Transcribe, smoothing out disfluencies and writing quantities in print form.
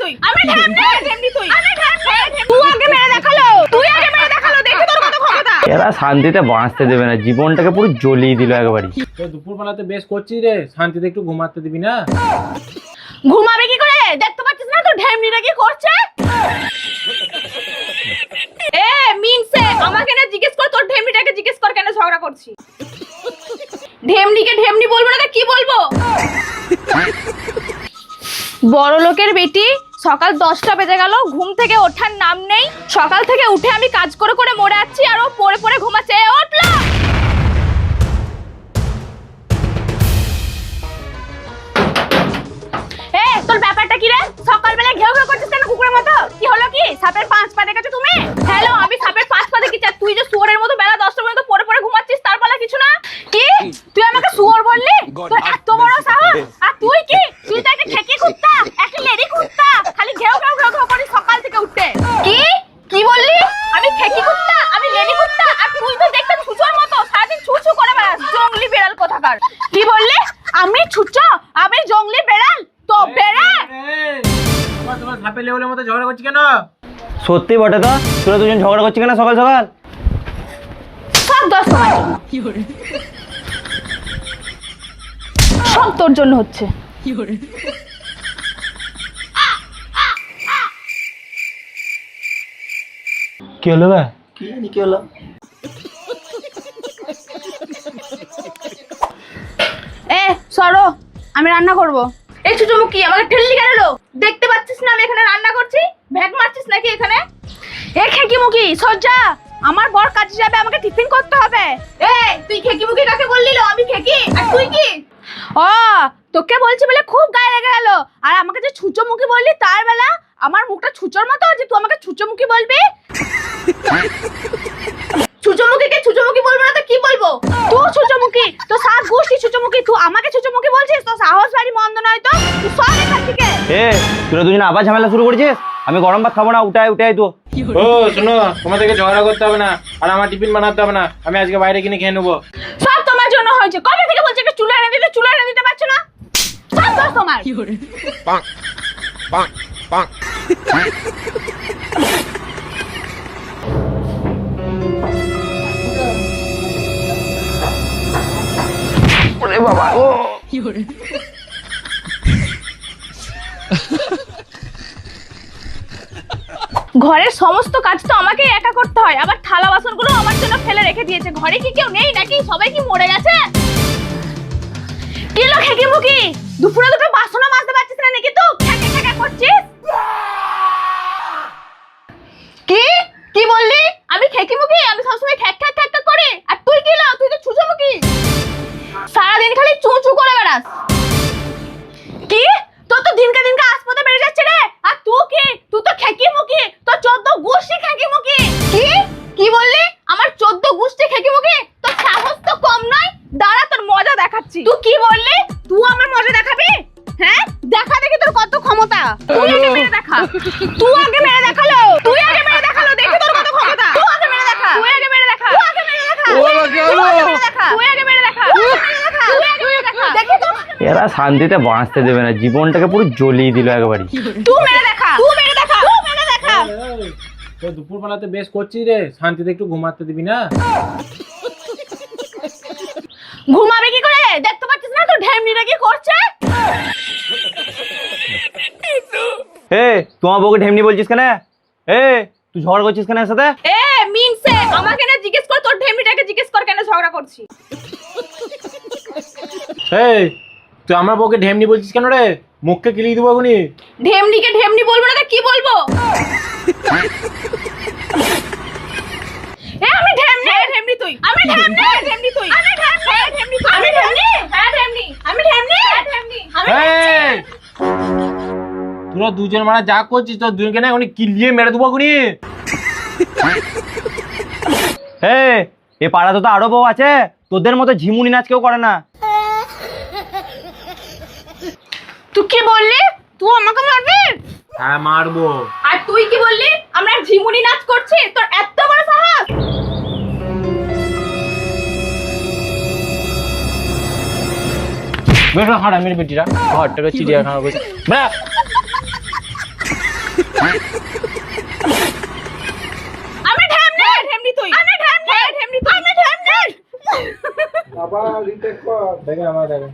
তুই আমি ঢেমনি তুই আমি ঢেমনি তুই আগে মেরে দেখালো দেখি তোর কত ক্ষমতা। এরা শান্তিতে বাঁচতে দেবে না, জীবনটাকে পুরো জ্বলিয়ে দিল একবারই। তো দুপুরবেলাতে বেশ করছিস রে, শান্তিতে একটু ঘুমাতে দিবি না? ঘুমাবে কি করে, দেখতে পাচ্ছিস না তোর ঢেমনিটা কি করছে? এ মিনসে আমাকে না জিজ্ঞেস কর, তোর ঢেমনিটাকে জিজ্ঞেস কর কেন ঝগড়া করছি। ঢেমনিকে ঢেমনি বলবো না তো কি বলবো? বড় লোকের বেটি, সকাল 10টা বেজে গেল, ঘুম থেকে ওঠার নাম নেই। সকাল থেকে উঠে আমি কাজ করে করে মরে যাচ্ছি আর ও পড়ে পড়ে ঘুমাচ্ছে। উঠলো তোর ব্যাপারটা কি রে? সকালবেলা ঘেউ ঘেউ করছিস কেন কুকুরের মতো? কি হলো কি? সাপের 5 পা দেখেছো তুমি? হ্যালো, আমি সাপের 5 পা দেখি। তুই যে শুয়োরের মতো বেলা 10টা পর্যন্ত পড়ে পড়ে ঘুমাচ্ছিস, তার বলা কিছু না? কি তুই আমাকে শুয়োর বললি? তোর এত বড় সাহস! আর তুই কি? তুই তো একটা খেকি কুত্তা, একটা লেডি কুত্তা, খালি ঘেউ ঘেউ ঘেউ ঘেউ করিস সকাল থেকে উঠতে। কি কি বললি? আমি খেকি কুত্তা, আমি লেডি কুত্তা, আর তুই তো দেখতে ছুচোর মতো সারাদিন ছুচু করে বেড়াস, জঙ্গলি বেড়াল কোথাকার। কি বললি? আমি ছুচো? আমি জঙ্গলি বেড়াল? তো বেড়া তোমার সাপের লেভেলের মতো ঝগড়া করছিস কেন? সত্যি বটে তো, তোরা দুজন ঝগড়া করছিস কেন সকাল সকাল? সব দোষ তোমার জন্য, সব তোর জন্য হচ্ছে। কি হলো বে? কি হলো? সরো, আমি রান্না করব। এই ছুচুমুখি আমাকে ঠেললি কেন? দেখতে পাচ্ছিস না আমি এখানে রান্না করছি? ভ্যাগ মারছিস নাকি এখানে? এ খেকিমুখি সজ্জা, আমার বর কাজে যাবে, আমাকে টিফিন করতে হবে। তুই খেকিমুখি কাকে বললি? আমি খেকি আর তুই কি? ও তোকে বলছি বলে খুব গায়ে লেগে গেল। আর আমাকে যে ছুচোমুখি বললি তার বেলা আমার মুখটা ছুচোর মতো আছে, তুই আমাকে ছুচোমুখি বলবি? ছুচোমুখিকে ছুচোমুখি বলবো না তো কি বলবো? তুই ছুচোমুখি, তো সাত গোষ্ঠী ছুচোমুখি, তুই আমাকে ছুচোমুখি বলছিস? তো সাহস বাড়ি মন্দ নয় তো, তুই সব এখান থেকে। তোরা দুজন আবার ঝামেলা শুরু করেছিস? আমি গরম ভাত খাবো না, উঠাই তো। ও শোনো, তোমাদেরকে ঝগড়া করতে হবে না, আর আমার টিফিন বানাতে হবে না, আমি আজকে বাইরে কিনে খেয়ে নেবো। সব তোমার জন্য হয়েছে। কবে থেকে বলছে একটা চুলা এনে দিতে পারছো না? সব দোষ তোমার। ওরে বাবা, ও ঘরের সমস্ত কাজ তো আমাকে একা করতে হয়, আবার থালা বাসনগুলো আমার জন্য ফেলে রেখে দিয়েছে। ঘরে কি কেউ নেই নাকি? সবাই কি মরে গেছে? কি লো খেকিমুখি, দুপুরে দুটো বাসনও মাজতে পারছিস না নাকি? তুই খেকে খেকে করছিস? কি কি বললি? আমি খেকিমুখি? আমি সবসময় খ্যাক খ্যাক খ্যাক খ্যাক করি। আর তুই কি লো? তুই তো ছুচোমুখি, সারাদিন খালি চু চু করে বেড়াস। কি তোর তো দিনকে দিনকে আসপদে বেড়ে যাচ্ছে রে। আর তুই কি? তুই তো খেকিমুখি, তোর 14 গোষ্ঠী খেকিমুখি। কি কি বললি? আমার 14 গোষ্ঠী খেকিমুখি? তোর সাহস তো কম নয়। দাঁড়া তোর মজা দেখাচ্ছি। তুই কি বললি? তুই আমার মজা দেখাবি? হ্যাঁ দেখা দেখি তোর কত ক্ষমতা। তুই আগে মেরে দেখা, তুই আগে মেরে দেখালো, দেখি তোর কত ক্ষমতা। তুই আগে মেরে দেখা, তুই আগে মেরে দেখা, তুই আগে মেরে দেখা, তুই আগে মেরে দেখা, দেখি তোর। এরা শান্তিতে বাঁচতে দেবে না, জীবনটাকে পুরো জ্বলিয়ে দিল একবারই। তুই মেরে দেখা, তুই মেরে দেখা, তুই মেরে দেখা। তো দুপুরবেলাতে বেশ করছিস রে, শান্তিতে একটু ঘুমাতে দিবি না? ঘুমাবে কি করে, দেখতে পাচ্ছিস না তোর ঢেমনিটা কি করছে? তোমার বউকে ঢেমনি বলছিস কেন? তুই ঝগড়া করছিস কেন এর সাথে? মিনসে আমাকে না জিজ্ঞেস কর, তোর ঢেমনিটাকে জিজ্ঞেস কর কেন ঝগড়া করছি। তুই আমার বউকে ঢেমনি বলছিস কেন রে? মুখকে কিলিয়ে দেবো এখনই। ঢেমনিকে ঢেমনি বলবো না তো কি বলবো? আমি ঢেমনি তুই, আমি ঢেমনি তুই, আমি ঢেমনি তুই, আমি ঢেমনি, হ্যাঁ ঢেমনি, আমি ঢেমনি, হ্যাঁ ঢেমনি, আমি তোরা দুজন মারা যা করছিস, তোর দুজনকে না এখনই কিলিয়ে মেরে দেবো এখনই। এ পাড়াতে তো আরো বউ আছে, তোদের মতো ঝিমুনি নাচ কেউ করে না। তুই কি বললি? তুই আমাকে মারবি? হ্যাঁ মারবো। আর তুই কি বললি? আমরা ঝিমুনি নাচ করছি? তোর এত বড় সাহস! বেশ হারামির বেটিরা, ঘরটাকে চিড়িয়াখানা করছে। আমি ঢ্যামনি ঢ্যামনি তুই আমি ঢ্যামনি ঢ্যামনি তুই আমি ঢ্যামনি দেখে আমার দেখে